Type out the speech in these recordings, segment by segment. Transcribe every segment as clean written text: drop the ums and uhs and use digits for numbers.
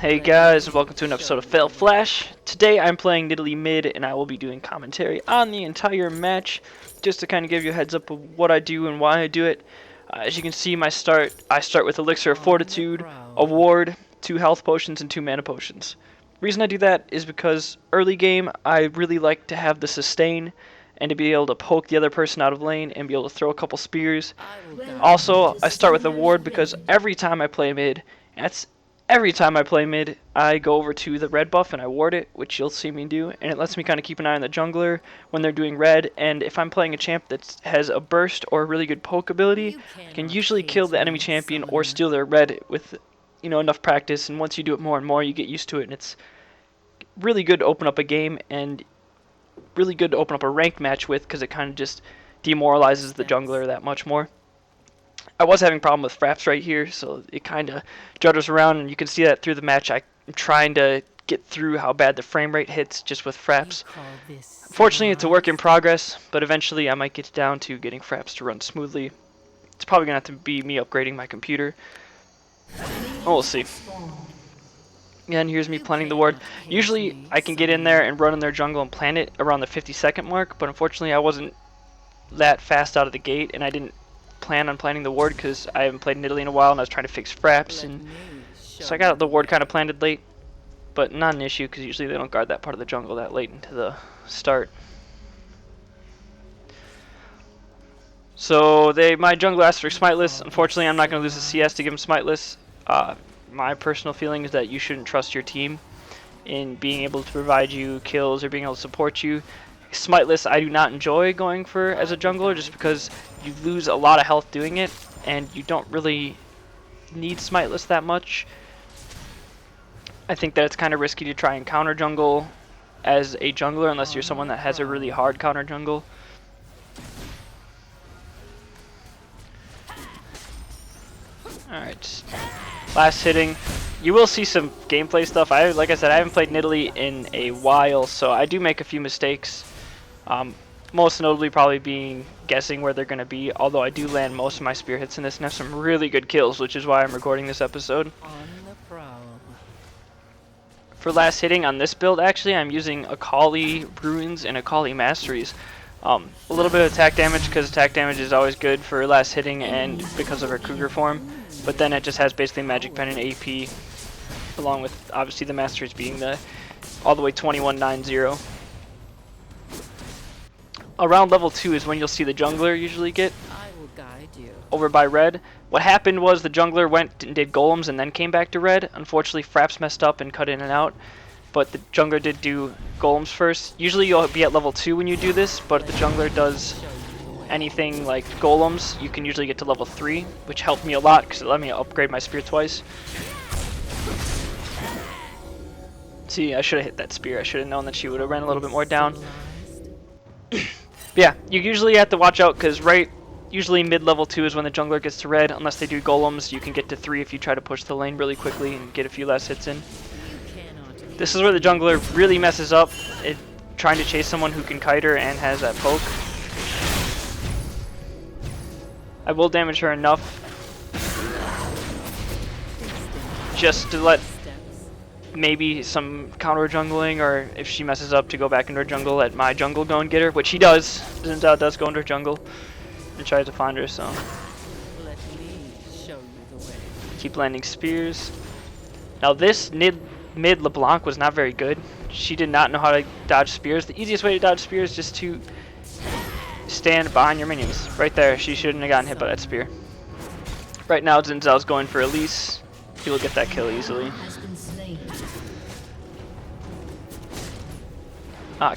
Hey guys, welcome to an episode of Fail Flash. Today I'm playing Nidalee mid and I will be doing commentary on the entire match just to kind of give you a heads up of what I do and why I do it. As you can see, I start with Elixir of Fortitude, a ward, 2 health potions, and 2 mana potions. The reason I do that is because early game I really like to have the sustain and to be able to poke the other person out of lane and be able to throw a couple spears. Also, I start with a ward because every time I play mid, I go over to the red buff and I ward it, which you'll see me do, and it lets me kind of keep an eye on the jungler when they're doing red, and if I'm playing a champ that has a burst or a really good poke ability, I can usually kill the enemy champion or steal their red with, enough practice, and once you do it more and more, you get used to it, and it's really good to open up a game and really good to open up a ranked match with because it kind of just demoralizes the jungler that much more. I was having a problem with fraps right here, so it kind of judders around, and you can see that through the match. I'm trying to get through how bad the frame rate hits just with fraps. Unfortunately, it's a work in progress, but eventually I might get down to getting fraps to run smoothly. It's probably going to have to be me upgrading my computer. Oh, we'll see. And here's me planting the ward. Usually I can get in there and run in their jungle and plant it around the 50-second mark, but unfortunately I wasn't that fast out of the gate, and I didn't plan on planting the ward because I haven't played Nidalee in a while and I was trying to fix fraps, and so I got the ward kind of planted late, but not an issue because usually they don't guard that part of the jungle that late into the start. So my jungler asked for Smiteless. Unfortunately, I'm not going to lose the CS to give him Smiteless. My personal feeling is that you shouldn't trust your team in being able to provide you kills or being able to support you. Smiteless I do not enjoy going for as a jungler just because you lose a lot of health doing it, and you don't really need Smiteless that much. I think that it's kind of risky to try and counter jungle as a jungler unless you're someone that has a really hard counter jungle. Alright, last hitting. You will see some gameplay stuff. Like I said, I haven't played Nidalee in a while, so I do make a few mistakes. Most notably probably being guessing where they're going to be, although I do land most of my spear hits in this and have some really good kills, which is why I'm recording this episode. For last hitting on this build, actually, I'm using Akali Ruins and Akali Masteries. A little bit of attack damage because attack damage is always good for last hitting and because of her Cougar form, but then it just has basically Magic Pen and AP, along with obviously the Masteries being the all the way 2190. Around level 2 is when you'll see the jungler usually get over by red. What happened was the jungler went and did golems and then came back to red. Unfortunately, fraps messed up and cut in and out, but the jungler did do golems first. Usually you'll be at level 2 when you do this, but if the jungler does anything like golems, you can usually get to level 3, which helped me a lot because it let me upgrade my spear twice. See, I should have hit that spear. I should have known that she would have ran a little bit more down. Yeah, you usually have to watch out because usually mid-level 2 is when the jungler gets to red. Unless they do golems, you can get to 3 if you try to push the lane really quickly and get a few less hits in. This is where the jungler really messes up, trying to chase someone who can kite her and has that poke. I will damage her enough just to let maybe some counter jungling, or if she messes up to go back into her jungle, let my jungle go and get her, which he does. Zinzao does go into her jungle and tries to find her, so keep landing spears. Now this mid LeBlanc was not very good. She did not know how to dodge spears. The easiest way to dodge spears is just to stand behind your minions. Right there, she shouldn't have gotten hit by that spear. Right now Zinzao's going for Elise. He will get that kill easily.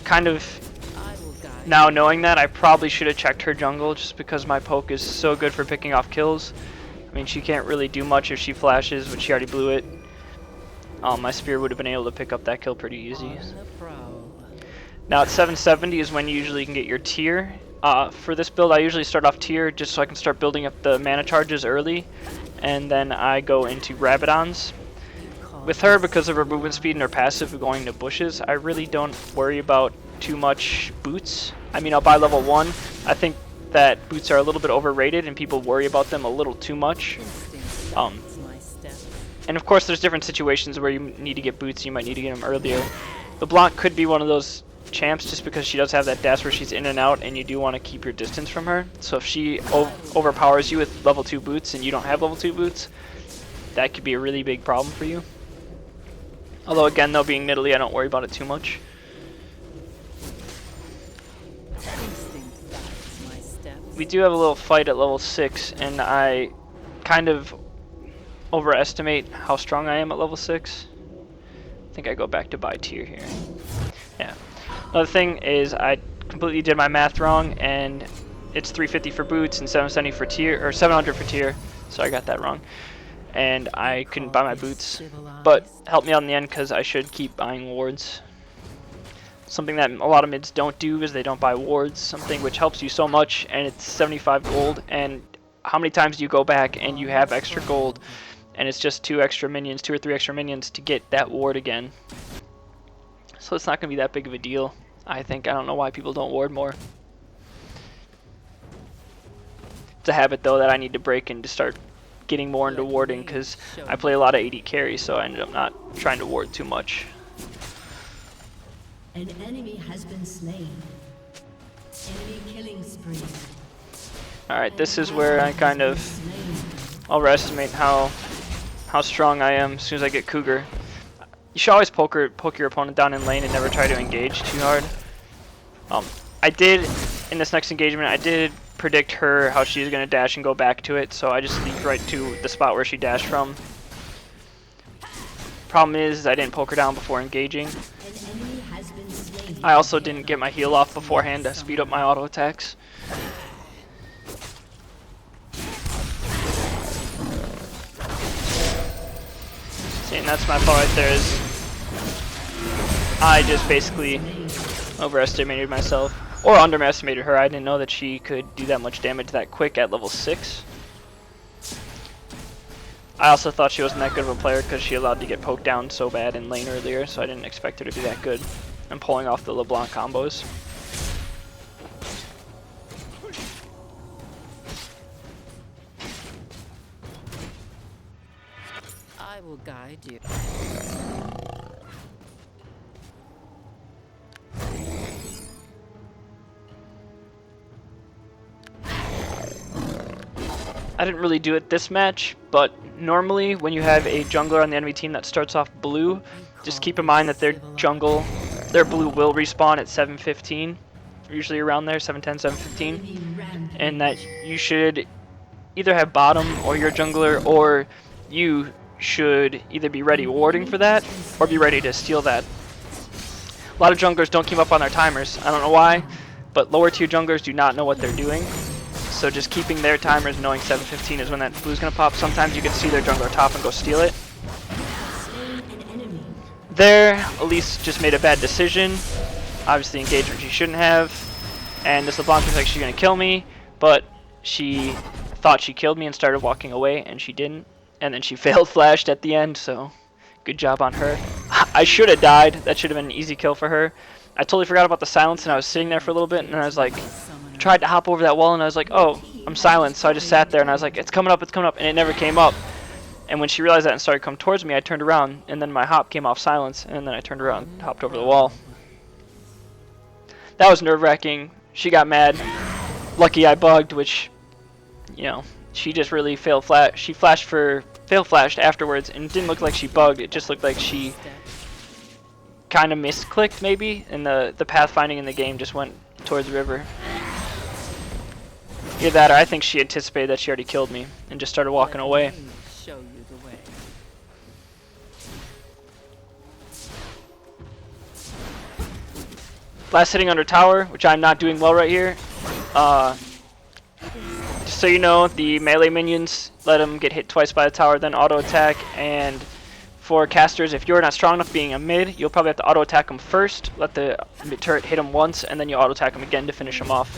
Kind of now knowing that, I probably should have checked her jungle just because my poke is so good for picking off kills. I mean, she can't really do much if she flashes, but she already blew it. My spear would have been able to pick up that kill pretty easy. Now at 770 is when you usually can get your tier. For this build, I usually start off tier just so I can start building up the mana charges early, and then I go into Rabadons. With her, because of her movement speed and her passive of going to bushes, I really don't worry about too much boots. I mean, I'll buy level 1. I think that boots are a little bit overrated and people worry about them a little too much. And of course there's different situations where you need to get boots, you might need to get them earlier. LeBlanc could be one of those champs just because she does have that dash where she's in and out and you do want to keep your distance from her. So if she overpowers you with level 2 boots and you don't have level 2 boots, that could be a really big problem for you. Although again though, being Nidalee, I don't worry about it too much. We do have a little fight at level 6 and I kind of overestimate how strong I am at level 6. I think I go back to buy tier here. Yeah. Another thing is I completely did my math wrong and it's 350 for boots and 770 for tier, or 700 for tier. So I got that wrong. And I couldn't buy my boots, but helped me out in the end because I should keep buying wards. Something that a lot of mids don't do is they don't buy wards, something which helps you so much, and it's 75 gold. And how many times do you go back and you have extra gold and it's just 2 or 3 extra minions to get that ward again? So it's not going to be that big of a deal, I think. I don't know why people don't ward more. It's a habit though that I need to break and to start getting more into warding because I play a lot of AD carry, so I ended up not trying to ward too much. An enemy has been slain. Enemy killing spree. Alright, this is where I kind of overestimate how strong I am as soon as I get Cougar. You should always poke your opponent down in lane and never try to engage too hard. I did, in this next engagement, I did predict her how she's going to dash and go back to it, so I just leaped right to the spot where she dashed from. Problem is I didn't poke her down before engaging. I also didn't get my heal off beforehand to speed up my auto attacks. See, and that's my fault right there, is I just basically overestimated myself. Or underestimated her. I didn't know that she could do that much damage that quick at level 6. I also thought she wasn't that good of a player because she allowed to get poked down so bad in lane earlier, so I didn't expect her to be that good. I'm pulling off the LeBlanc combos. I will guide you. I didn't really do it this match, but normally when you have a jungler on the enemy team that starts off blue, just keep in mind that their blue will respawn at 7:15, usually around there, 7:10, 7:15, and that you should either have bottom or your jungler, or you should either be ready warding for that or be ready to steal that. A lot of junglers don't keep up on their timers. I don't know why, but lower tier junglers do not know what they're doing. So just keeping their timers, knowing 7:15 is when that blue's gonna pop. Sometimes you can see their jungler top and go steal it. There, Elise just made a bad decision. Obviously engaged when she shouldn't have. And this LeBlanc was like, she's gonna kill me, but she thought she killed me and started walking away, and she didn't. And then she failed flashed at the end, so good job on her. I should have died. That should have been an easy kill for her. I totally forgot about the silence, and I was sitting there for a little bit, and I was like, tried to hop over that wall, and I was like, oh, I'm silenced. So I just sat there, and I was like, it's coming up, and it never came up. And when she realized that and started to come towards me, I turned around, and then my hop came off silence, and then I turned around and hopped over the wall. That was nerve-wracking. She got mad. Lucky I bugged, which, you know, she just really fail flash. She fail flashed afterwards, and it didn't look like she bugged. It just looked like she kind of misclicked maybe, and the pathfinding in the game just went towards the river. Either that, or I think she anticipated that she already killed me and just started walking away. Show you the way. Last hitting under tower, which I'm not doing well right here. Just so you know, the melee minions, let them get hit twice by the tower, then auto attack. And for casters, if you're not strong enough being a mid, you'll probably have to auto attack them first, let the mid turret hit them once, and then you auto attack them again to finish them off.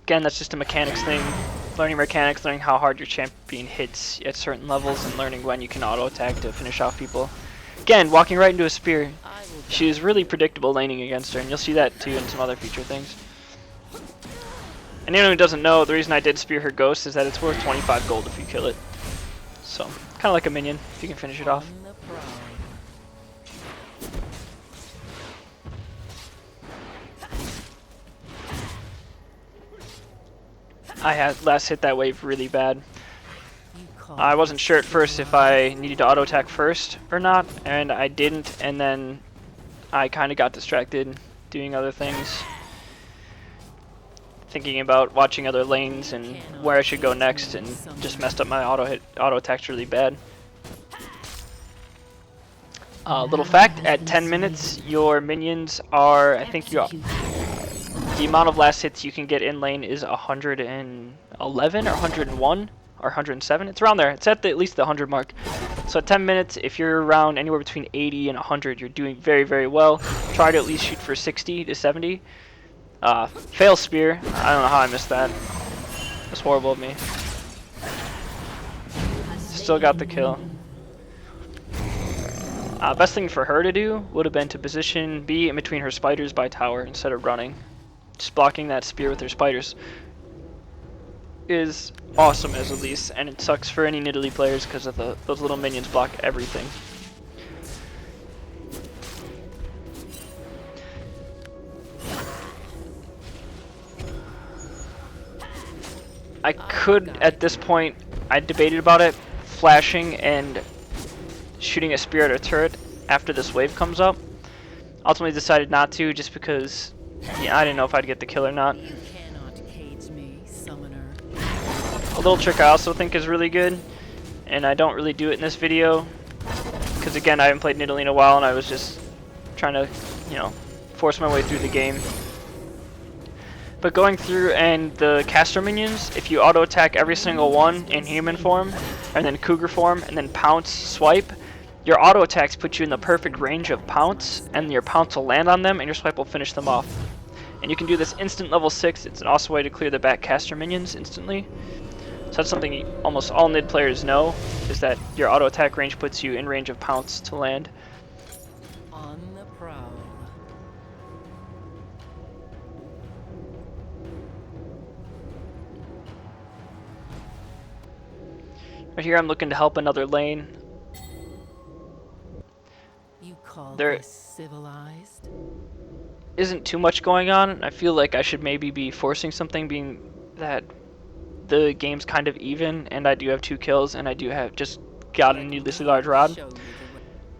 Again, that's just a mechanics thing. Learning mechanics, learning how hard your champion hits at certain levels, and learning when you can auto attack to finish off people. Again, walking right into a spear. She is really predictable laning against her, and you'll see that too in some other future things. And anyone who doesn't know, the reason I did spear her ghost is that it's worth 25 gold if you kill it. So, kind of like a minion, if you can finish it off. On the prowl. I had last hit that wave really bad. You call I wasn't this sure at first if I civilized? needed to auto attack first or not, and I didn't, and then I kind of got distracted doing other things. Thinking about watching other lanes and where I should go next, and just messed up my auto attacks really bad. Little fact, at 10 minutes, your minions are, I think the amount of last hits you can get in lane is 111 or 101 or 107. It's around there. It's at least the 100 mark. So at 10 minutes, if you're around anywhere between 80 and 100, you're doing very, very well. Try to at least shoot for 60 to 70. Fail spear. I don't know how I missed that. That's horrible of me. Still got the kill. Best thing for her to do would have been to position B in between her spiders by tower instead of running. Just blocking that spear with her spiders is awesome as Elise, and it sucks for any Nidalee players because of those little minions block everything. I could, at this point, I debated about it, flashing and shooting a spear at a turret after this wave comes up. Ultimately decided not to, just because I didn't know if I'd get the kill or not. You cannot cage me, summoner. A little trick I also think is really good, and I don't really do it in this video, because again, I haven't played Nidalee in a while, and I was just trying to, you know, force my way through the game. But going through and the caster minions, if you auto attack every single one in human form, and then cougar form, and then pounce swipe, your auto attacks put you in the perfect range of pounce, and your pounce will land on them, and your swipe will finish them off. And you can do this instant level 6. It's an awesome way to clear the back caster minions instantly. So that's something almost all Nid players know, is that your auto attack range puts you in range of pounce to land. On the prowl. Right here I'm looking to help another lane. You call There this civilized? isn't too much going on. I feel like I should maybe be forcing something, being that the game's kind of even, and I do have 2 kills, and I do have just got a needlessly large rod. Show you the way.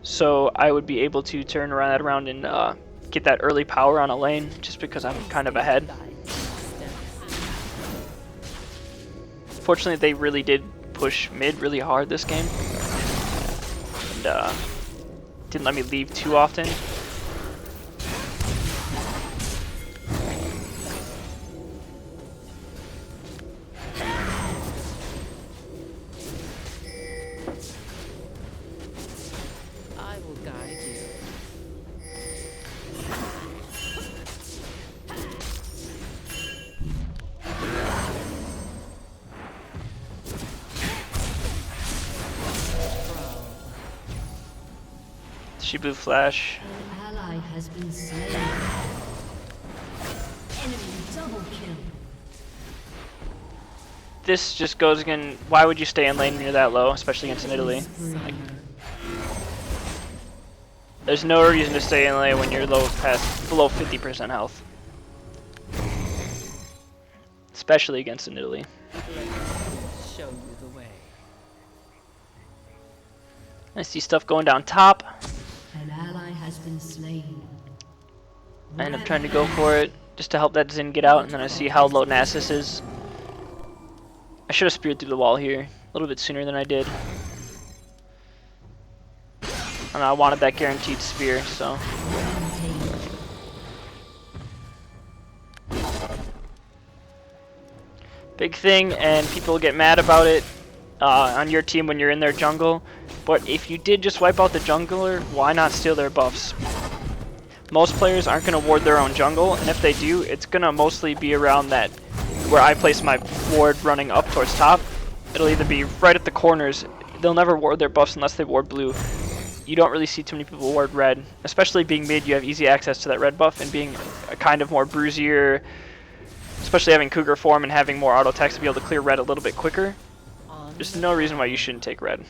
So I would be able to turn that around and get that early power on a lane, just because I'm kind of ahead. Fortunately, they really did push mid really hard this game, and didn't let me leave too often. I will guide you. Prowl. She blew flash. An ally has been slain. Enemy double kill. This just goes again. Why would you stay in lane when you're that low, especially against Nidalee? Summoner. There's no reason to stay in lane when you're below 50% health, especially against Nidalee. Let me show you the way. I see stuff going down top. An ally has been slain. I end up trying to go for it just to help that Xin get out, and then I see how low Nasus is. I should have speared through the wall here a little bit sooner than I did. And I wanted that guaranteed spear, so. Big thing, and people get mad about it on your team when you're in their jungle. But if you did just wipe out the jungler, why not steal their buffs? Most players aren't going to ward their own jungle, and if they do, it's going to mostly be around that where I place my ward running up towards top. It'll either be right at the corners. They'll never ward their buffs unless they ward blue. You don't really see too many people ward red. Especially being mid, you have easy access to that red buff, and being a kind of more bruisier, especially having cougar form and having more auto attacks to be able to clear red a little bit quicker. On There's no reason why you shouldn't take red.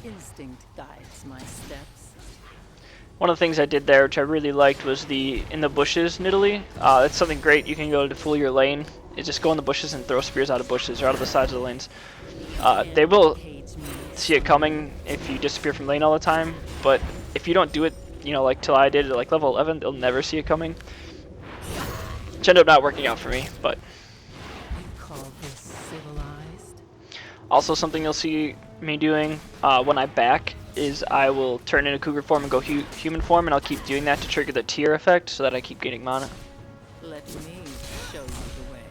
Instinct guides my steps. One of the things I did there, which I really liked, was the in the bushes Nidalee. That's something great you can go to fool your lane. Is just go in the bushes and throw spears out of bushes or out of the sides of the lanes. They will see it coming if you disappear from lane all the time, but if you don't do it, you know, like till I did at like level 11, they'll never see it coming. Which ended up not working out for me, but You call this civilized? also something you'll see me doing when I back is I will turn into cougar form and go human form, and I'll keep doing that to trigger the tier effect so that I keep getting mana. Let me show you the way.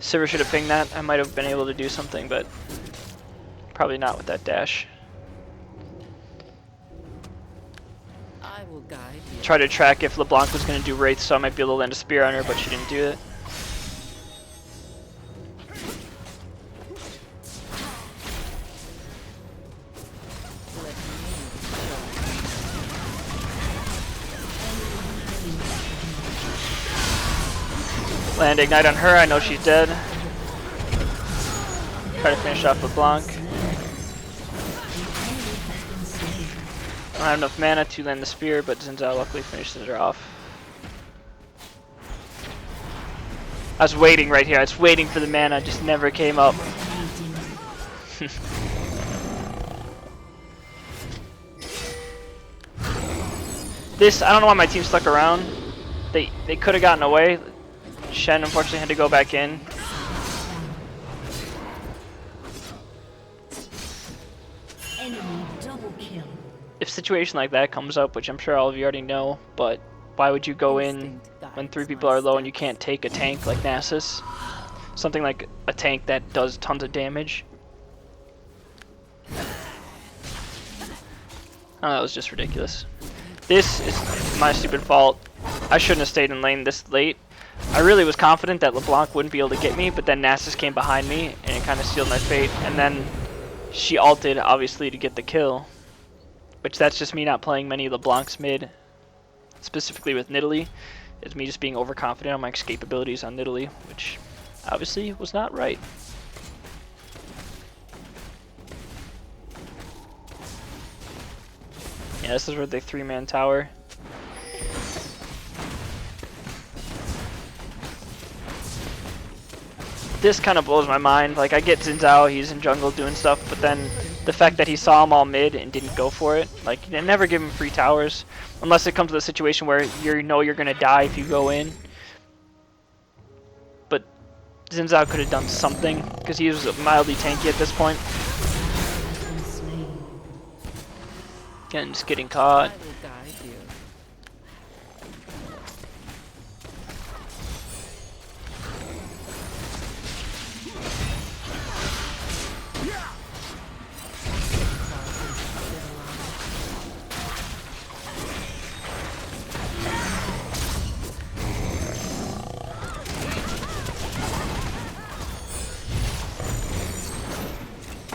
Sivir should have pinged that. I might have been able to do something, but probably not with that dash. I will guide you. Try to track if LeBlanc was going to do Wraith, so I might be able to land a spear on her, but she didn't do it. Let me Land Ignite on her, I know she's dead. Try to finish off LeBlanc. I don't have enough mana to land the spear, but Xin Zhao luckily finishes her off. I was waiting right here, I was waiting for the mana, just never came up. This, I don't know why my team stuck around. They could have gotten away. Shen unfortunately had to go back in. Enemy double kill. If a situation like that comes up, which I'm sure all of you already know, but why would you go in when 3 people are low and you can't take a tank like Nasus? Something like a tank that does tons of damage. Oh, that was just ridiculous. This is my stupid fault. I shouldn't have stayed in lane this late. I really was confident that LeBlanc wouldn't be able to get me, but then Nasus came behind me and it kind of sealed my fate. And then she ulted, obviously, to get the kill. Which that's just me not playing many LeBlancs mid, specifically with Nidalee. It's me just being overconfident on my escape abilities on Nidalee, which obviously was not right. Yeah, this is where the 3-man tower. This kind of blows my mind. Like, I get Xin Zhao, he's in jungle doing stuff, but then the fact that he saw them all mid and didn't go for it, like, you never give him free towers, unless it comes to the situation where you know you're gonna die if you go in. But Xin Zhao could have done something, because he was mildly tanky at this point. Again, just getting caught. I will guide you.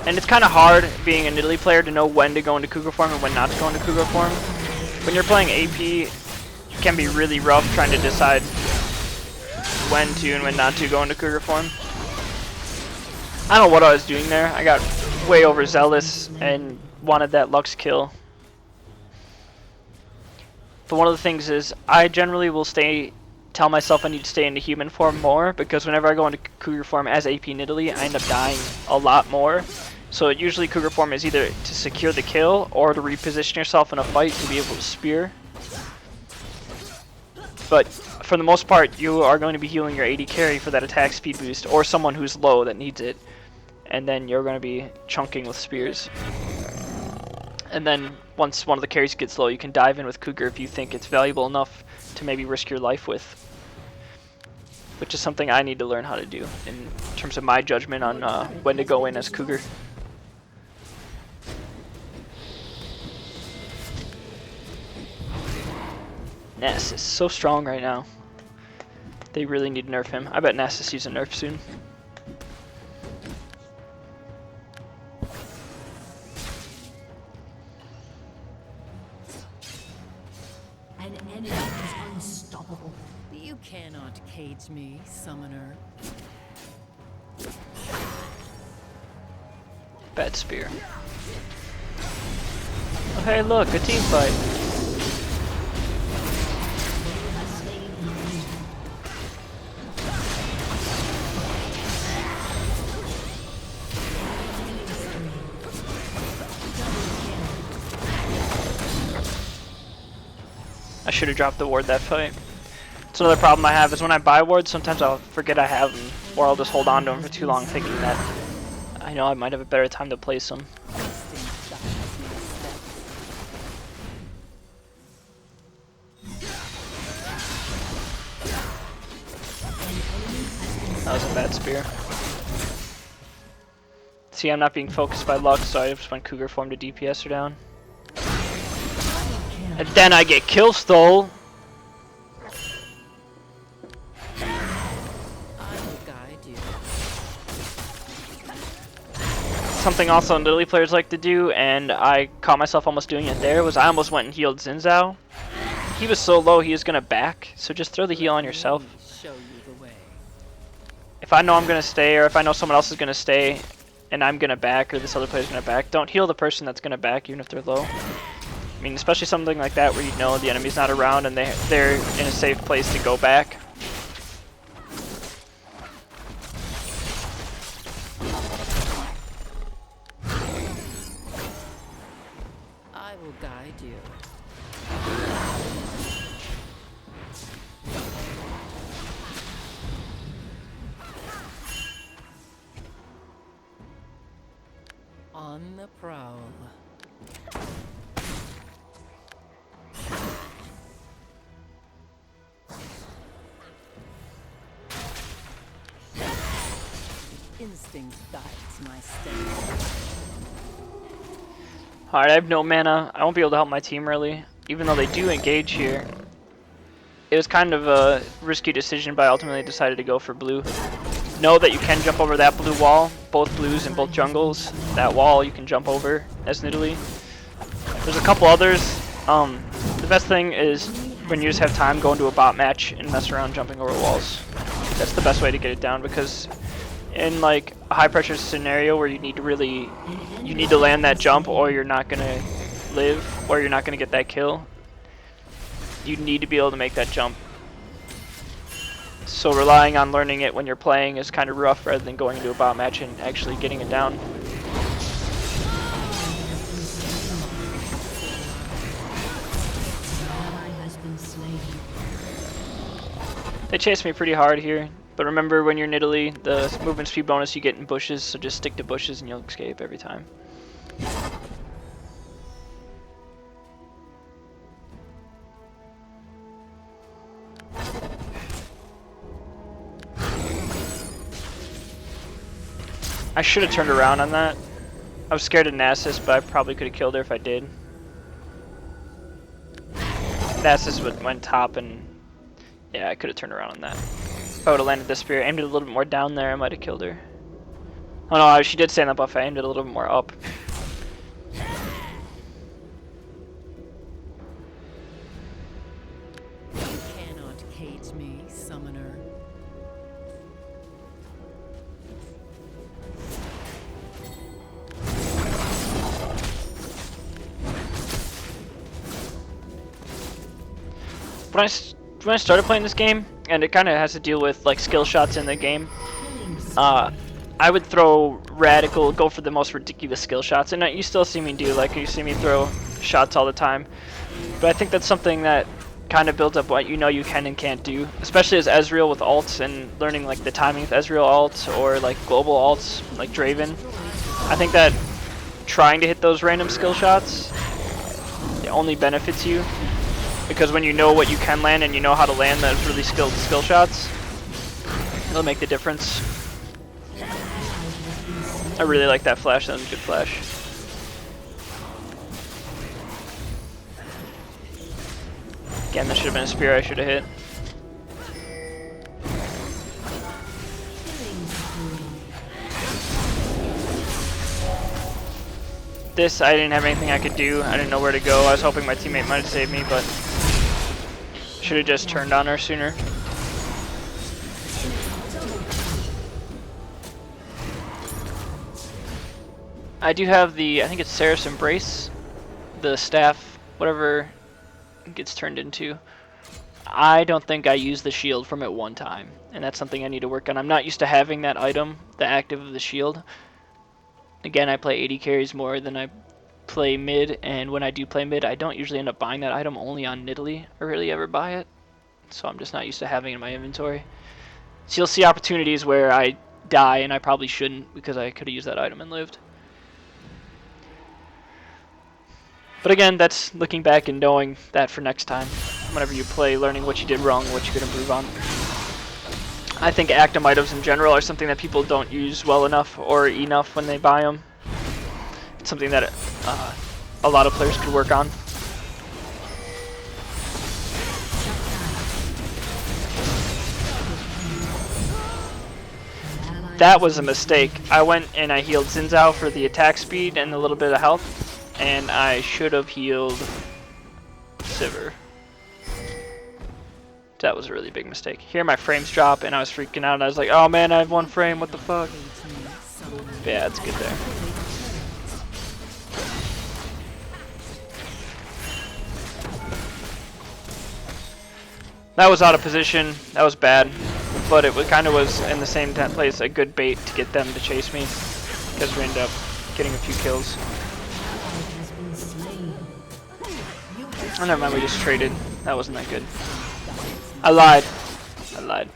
And it's kind of hard being a Nidalee player to know when to go into Cougar form and when not to go into Cougar form. When you're playing AP, it can be really rough trying to decide when to and when not to go into Cougar form. I don't know what I was doing there. I got way overzealous and wanted that Lux kill. But one of the things is I generally will tell myself I need to stay into human form more, because whenever I go into Cougar form as AP Nidalee, I end up dying a lot more. So usually Cougar form is either to secure the kill or to reposition yourself in a fight to be able to spear. But for the most part, you are going to be healing your AD carry for that attack speed boost, or someone who's low that needs it. And then you're going to be chunking with spears. And then once one of the carries gets low, you can dive in with Cougar if you think it's valuable enough to maybe risk your life with. Which is something I need to learn how to do in terms of my judgment on when to go in as Cougar. Nasus is so strong right now. They really need to nerf him. I bet Nasus sees a nerf soon. enemy is unstoppable. You cannot cage me, summoner. Bad spear. Oh, hey, look, a team fight. I should have dropped the ward that fight. It's another problem I have is when I buy wards, sometimes I'll forget I have them, or I'll just hold on to them for too long thinking that I know I might have a better time to place them. That was a bad spear. See, I'm not being focused by luck, so I just went Cougar form to DPS her down. And then I get kill stole. Something also Nidalee players like to do, and I caught myself almost doing it there, was I almost went and healed Xin Zhao. He was so low he was going to back, so just throw the heal on yourself. If I know I'm going to stay, or if I know someone else is going to stay, and I'm going to back, or this other player's going to back, don't heal the person that's going to back, even if they're low. I mean, especially something like that where you know the enemy's not around and they're in a safe place to go back. I will guide you. On the prowl. Instinct guides my steps. Alright, I have no mana. I won't be able to help my team really, even though they do engage here. It was kind of a risky decision, but I ultimately decided to go for blue. Know that you can jump over that blue wall, both blues and both jungles. That wall you can jump over as Nidalee. There's a couple others. The best thing is when you just have time, go into a bot match and mess around jumping over walls. That's the best way to get it down, because in like a high pressure scenario where you need to land that jump, or you're not gonna live, or you're not gonna get that kill, you need to be able to make that jump. So relying on learning it when you're playing is kind of rough, rather than going into a bot match and actually getting it down. They chased me pretty hard here, but remember when you're Nidalee, the movement speed bonus you get in bushes, so just stick to bushes and you'll escape every time. I should have turned around on that. I was scared of Nasus, but I probably could have killed her if I did. Nasus went top, and yeah, I could have turned around on that. If I would have landed this spear, aimed it a little bit more down there, I might have killed her. Oh no, she did stand up buff, I aimed it a little bit more up. You cannot cage me, summoner. When I started playing this game, and it kind of has to deal with like skill shots in the game, I would throw radical, go for the most ridiculous skill shots, and you still see me do, like you see me throw shots all the time. But I think that's something that kind of builds up what you know you can and can't do, especially as Ezreal with ults and learning like the timing with Ezreal ults or like global ults like Draven. I think that trying to hit those random skill shots, it only benefits you. Because when you know what you can land and you know how to land those really skilled skill shots, it'll make the difference. I really like that flash, that was a good flash. Again, this should have been a spear I should have hit. This, I didn't have anything I could do. I didn't know where to go. I was hoping my teammate might have saved me, but Should have just turned on her sooner. I do have the, I think it's Seraph's Embrace, the staff, whatever it gets turned into. I don't think I used the shield from it one time, and that's something I need to work on. I'm not used to having that item, the active of the shield. Again, I play AD carries more than I play mid, and when I do play mid, I don't usually end up buying that item only on Nidalee, or really ever buy it. So I'm just not used to having it in my inventory. So you'll see opportunities where I die, and I probably shouldn't, because I could have used that item and lived. But again, that's looking back and knowing that for next time. Whenever you play, learning what you did wrong, what you could improve on. I think active items in general are something that people don't use well enough or enough when they buy them. It's something that a lot of players could work on. That was a mistake. I went and I healed Xin Zhao for the attack speed and a little bit of health, and I should have healed Sivir. That was a really big mistake. Here my frames drop and I was freaking out and I was like, oh man, I have 1 frame, what the fuck? But yeah, it's good there. That was out of position, that was bad. But it kind of was in the same place a good bait to get them to chase me. Because we ended up getting a few kills. Oh, never mind, we just traded. That wasn't that good. I lied. I lied.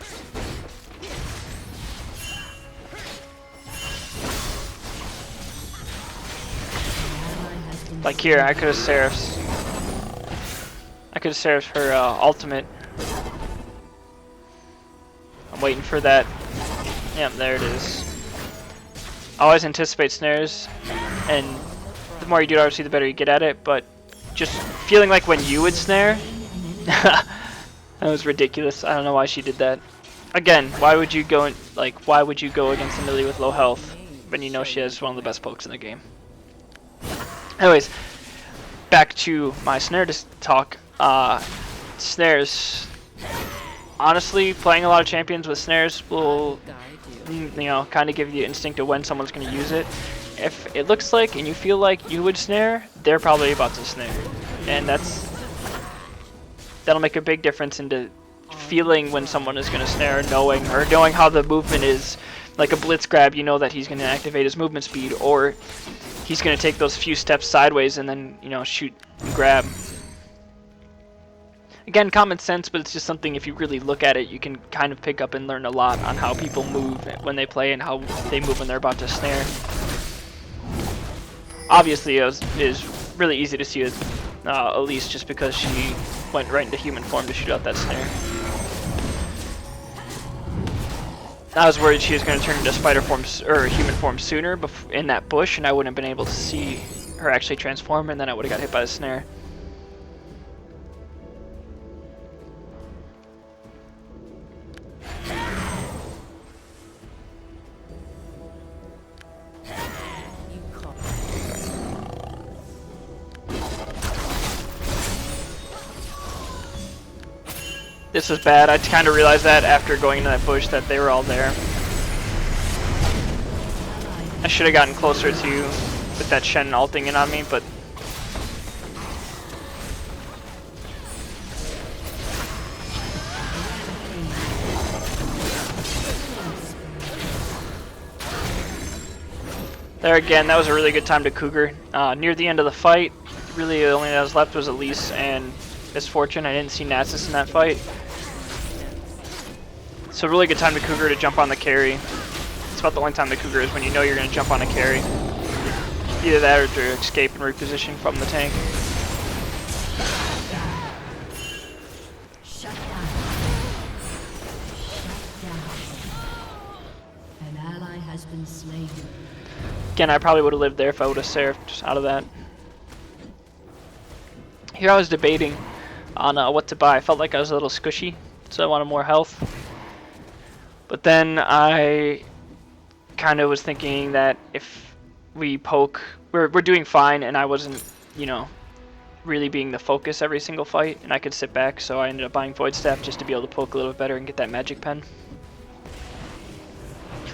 Like here, I could have Seraphs. I could have Seraphs her ultimate. I'm waiting for that. Yep, there it is. Always anticipate snares, and the more you do it, obviously, the better you get at it. But just feeling like when you would snare, that was ridiculous. I don't know why she did that. Again, why would you go why would you go against a Nidalee with low health when you know she has one of the best pokes in the game? Anyways, back to my snare talk. Snares. Honestly, playing a lot of champions with snares will, kind of give you the instinct of when someone's going to use it. If it looks like and you feel like you would snare, they're probably about to snare, and that'll make a big difference into feeling when someone is going to snare, knowing how the movement is. Like a blitz grab, you know that he's going to activate his movement speed, or he's going to take those few steps sideways and then shoot and grab. Again, common sense, but it's just something, if you really look at it, you can kind of pick up and learn a lot on how people move when they play and how they move when they're about to snare. Obviously, it is really easy to see Elise just because she went right into human form to shoot out that snare. I was worried she was going to turn into spider form or human form sooner in that bush, and I wouldn't have been able to see her actually transform, and then I would have got hit by the snare. This was bad. I kind of realized that after going into that bush that they were all there. I should have gotten closer to you with that Shen ulting in on me, but there again, that was a really good time to Cougar. Near the end of the fight, really the only that was left was Elise and Misfortune. I didn't see Nasus in that fight. So really good time to Cougar to jump on the carry. It's about the only time the Cougar is when you know you're going to jump on a carry. Either that or to escape and reposition from the tank. Shut down. An ally has been slain. Again, I probably would have lived there if I would have seraphed out of that. Here I was debating on what to buy. I felt like I was a little squishy, so I wanted more health. But then I kind of was thinking that if we poke, we're doing fine, and I wasn't, really being the focus every single fight, and I could sit back, so I ended up buying Void Staff just to be able to poke a little bit better and get that magic pen.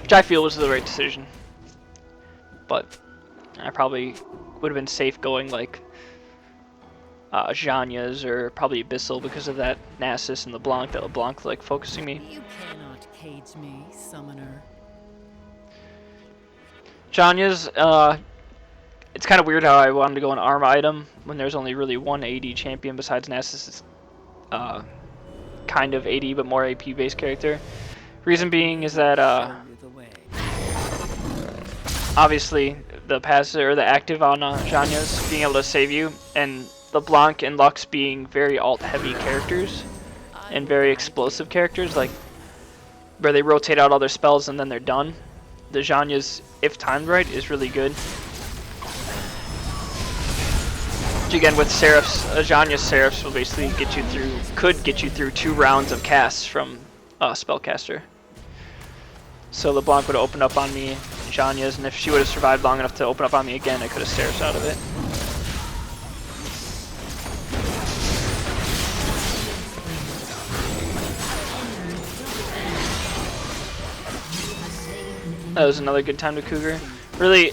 Which I feel was the right decision. But I probably would have been safe going like Zhanya's or probably Abyssal because of that Nasus and LeBlanc, that LeBlanc like focusing me. You cannot cage me, summoner. Zhanya's, it's kind of weird how I wanted to go an arm item when there's only really one AD champion besides Nasus. Kind of AD but more AP based character. Reason being is that obviously the passive or the active on Zhanya's being able to save you, and LeBlanc and Lux being very alt heavy characters and very explosive characters, like where they rotate out all their spells and then they're done. The Zhanya's, if timed right, is really good. Which again, with Seraphs, Zhanya's Seraphs will basically get you through, could get you through 2 rounds of casts from Spellcaster. So LeBlanc would have opened up on me, Zhanya's, and if she would have survived long enough to open up on me again, I could have Seraphs out of it. That was another good time to Cougar. Really,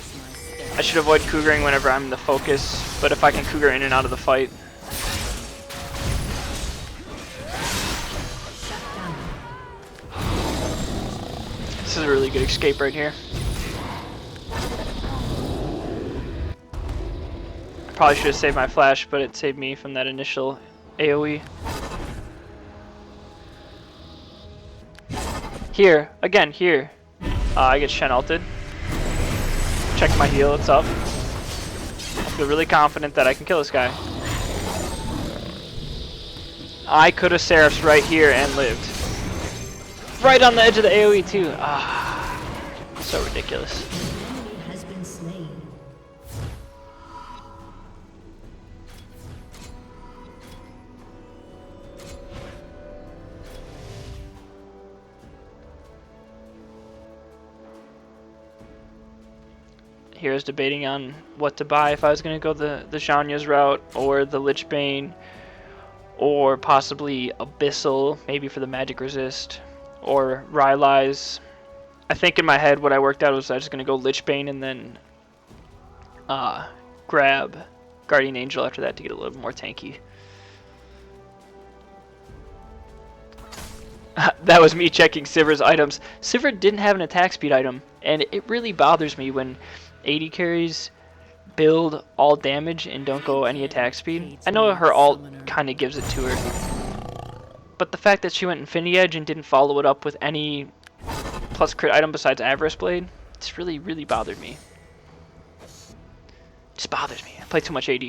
I should avoid Cougaring whenever I'm the focus, but if I can Cougar in and out of the fight. This is a really good escape right here. I probably should have saved my flash, but it saved me from that initial AoE. Here, again, here. I get Shen ulted. Check my heal, it's up. I feel really confident that I can kill this guy. I could have Seraphs right here and lived. Right on the edge of the AoE too. Ah, so ridiculous. An enemy has been slain. Here I was debating on what to buy, if I was going to go the Zhanya's route or the Lich Bane or possibly Abyssal, maybe for the magic resist, or Rylai's. I think in my head what I worked out was I was going to go Lich Bane and then grab Guardian Angel after that to get a little more tanky. That was me checking Sivir's items. Sivir didn't have an attack speed item, and it really bothers me when AD carries build all damage and don't go any attack speed. I know her ult kind of gives it to her, but the fact that she went Infinity Edge and didn't follow it up with any plus crit item besides Avarice Blade, it's really, really bothered me. It just bothers me. I play too much AD.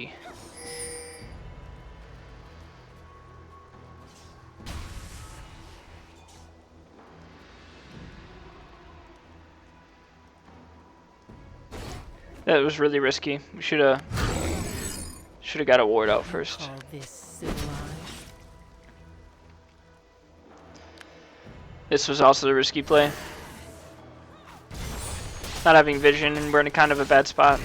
That was really risky. We should have got a ward out first. Call this civilized? This was also a risky play. Not having vision, and we're in a kind of a bad spot.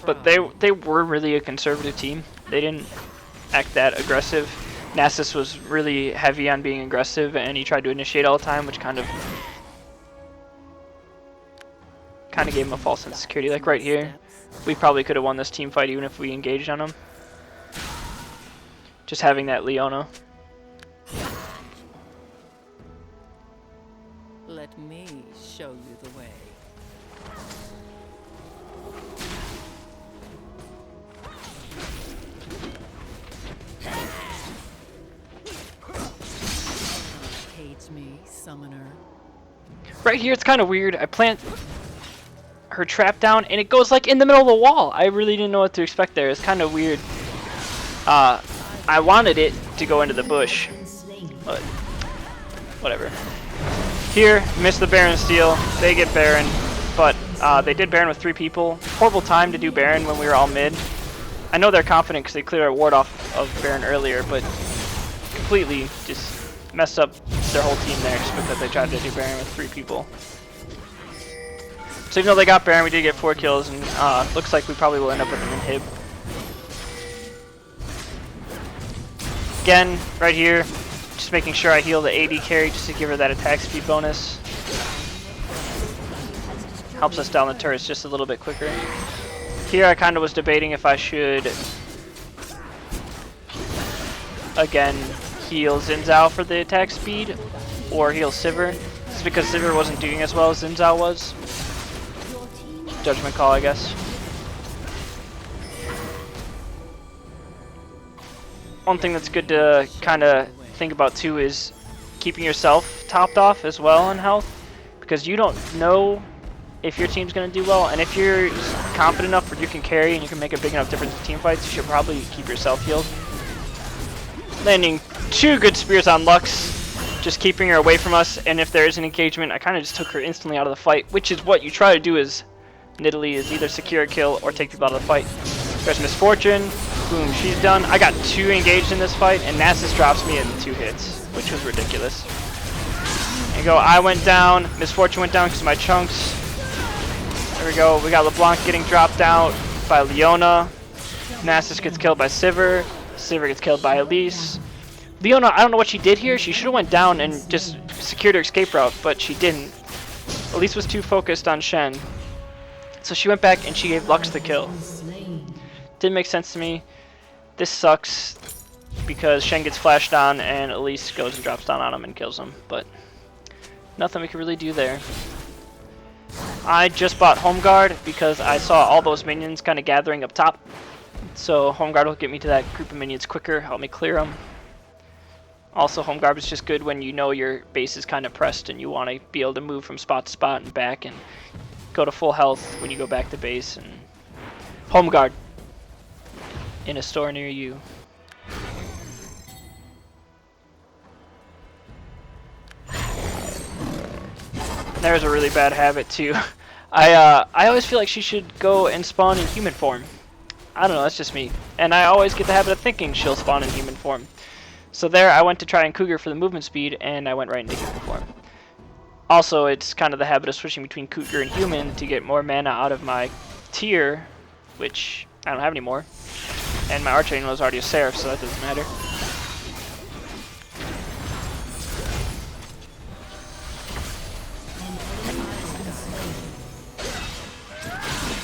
But they were really a conservative team. They didn't act that aggressive. Nasus was really heavy on being aggressive, and he tried to initiate all the time, which kind of gave him a false sense of security. Like right here, we probably could have won this team fight even if we engaged on him. Just having that Leona. Let me show you the way. Cage me, summoner. Right here, it's kind of weird. I plant her trap down, and it goes like in the middle of the wall. I really didn't know what to expect there. It's kind of weird. I wanted it to go into the bush, but whatever. Here, miss the Baron steal. They get Baron, but they did Baron with 3 people. Horrible time to do Baron when we were all mid. I know they're confident because they cleared our ward off of Baron earlier, but completely just messed up their whole team there just because they tried to do Baron with 3 people. So even though they got Baron, we did get 4 kills, and looks like we probably will end up with an inhib. again, right here, just making sure I heal the AD carry just to give her that attack speed bonus. Helps us down the turrets just a little bit quicker. Here I kind of was debating if I should, again, heal Xin Zhao for the attack speed, or heal Sivir. This is because Sivir wasn't doing as well as Xin Zhao was. Judgment call, I guess. One thing that's good to kind of think about too is keeping yourself topped off as well on health, because you don't know if your team's going to do well, and if you're confident enough where you can carry and you can make a big enough difference in team fights, you should probably keep yourself healed. Landing 2 good spears on Lux, just keeping her away from us, and if there is an engagement, I kind of just took her instantly out of the fight, which is what you try to do as Nidalee, is either secure a kill or take people out of the fight. There's Misfortune, boom, she's done. I got 2 engaged in this fight, and Nasus drops me in 2 hits, which was ridiculous. There you go, I went down, Misfortune went down because of my chunks. There we go, we got LeBlanc getting dropped out by Leona. Nasus gets killed by Sivir. Sivir gets killed by Elise. Leona, I don't know what she did here. She should have went down and just secured her escape route, but she didn't. Elise was too focused on Shen. So she went back and she gave Lux the kill. Didn't make sense to me. This sucks because Shen gets flashed on and Elise goes and drops down on him and kills him, but nothing we can really do there. I just bought Home Guard because I saw all those minions kind of gathering up top. So Home Guard will get me to that group of minions quicker, help me clear them. Also, Home Guard is just good when you know your base is kind of pressed and you want to be able to move from spot to spot and back and go to full health when you go back to base. And Home Guard in a store near you. There's a really bad habit too. I always feel like she should go and spawn in human form. I don't know, that's just me. And I always get the habit of thinking she'll spawn in human form. So there, I went to try and Cougar for the movement speed, and I went right into human form. Also, it's kind of the habit of switching between Cougar and human to get more mana out of my tier, which I don't have anymore. And my Archangel is already a Seraph, so that doesn't matter.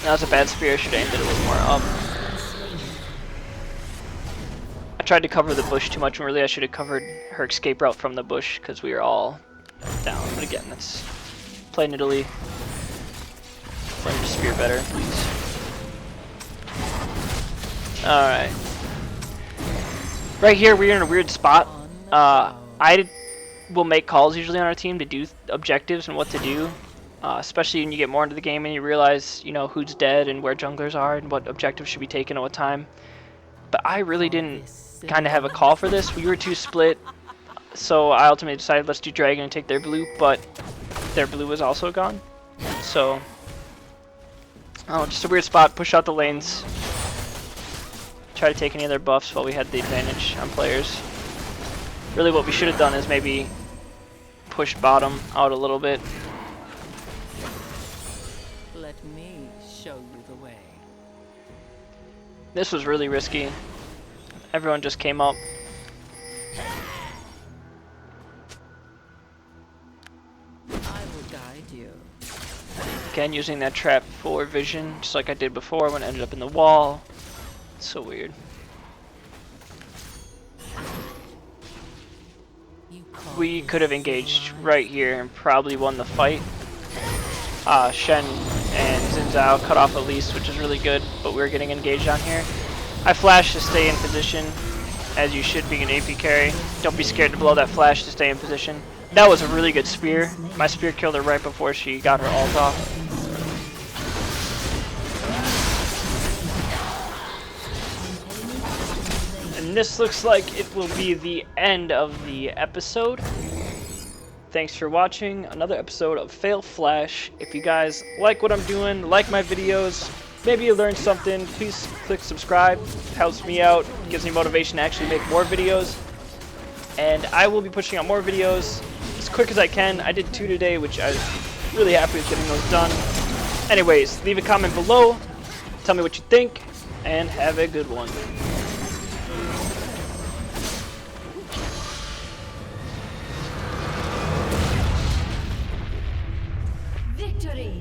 That was a bad spear, I should have aimed it a little more up. I tried to cover the bush too much, and really I should have covered her escape route from the bush, because we were all down. But again, let's play Nidalee. Play the spear better, please. Alright. Right here, we're in a weird spot. I will make calls usually on our team to do objectives and what to do. Especially when you get more into the game and you realize, you know, who's dead and where junglers are and what objectives should be taken at what time. But I really didn't kind of have a call for this. We were too split, so I ultimately decided let's do Dragon and take their blue, but their blue was also gone. So, oh, just a weird spot. Push out the lanes. Try to take any of their buffs while we had the advantage on players. Really what we should have done is maybe push bottom out a little bit. Let me show you the way. This was really risky. Everyone just came up. I will guide you. Again, using that trap for vision, just like I did before when I ended up in the wall. It's so weird. We could have engaged right here and probably won the fight. Shen and Xin Zhao cut off Elise, which is really good, but we were getting engaged on here. I flashed to stay in position, as you should be an AP carry. Don't be scared to blow that flash to stay in position. That was a really good spear. My spear killed her right before she got her ult off. And this looks like it will be the end of the episode. Thanks for watching another episode of Fail Flash. If you guys like what I'm doing, like my videos, maybe you learned something, please click subscribe. It helps me out, gives me motivation to actually make more videos. And I will be pushing out more videos as quick as I can. I did 2 today, which I was really happy with getting those done. Anyways, leave a comment below, tell me what you think, and have a good one. Victory.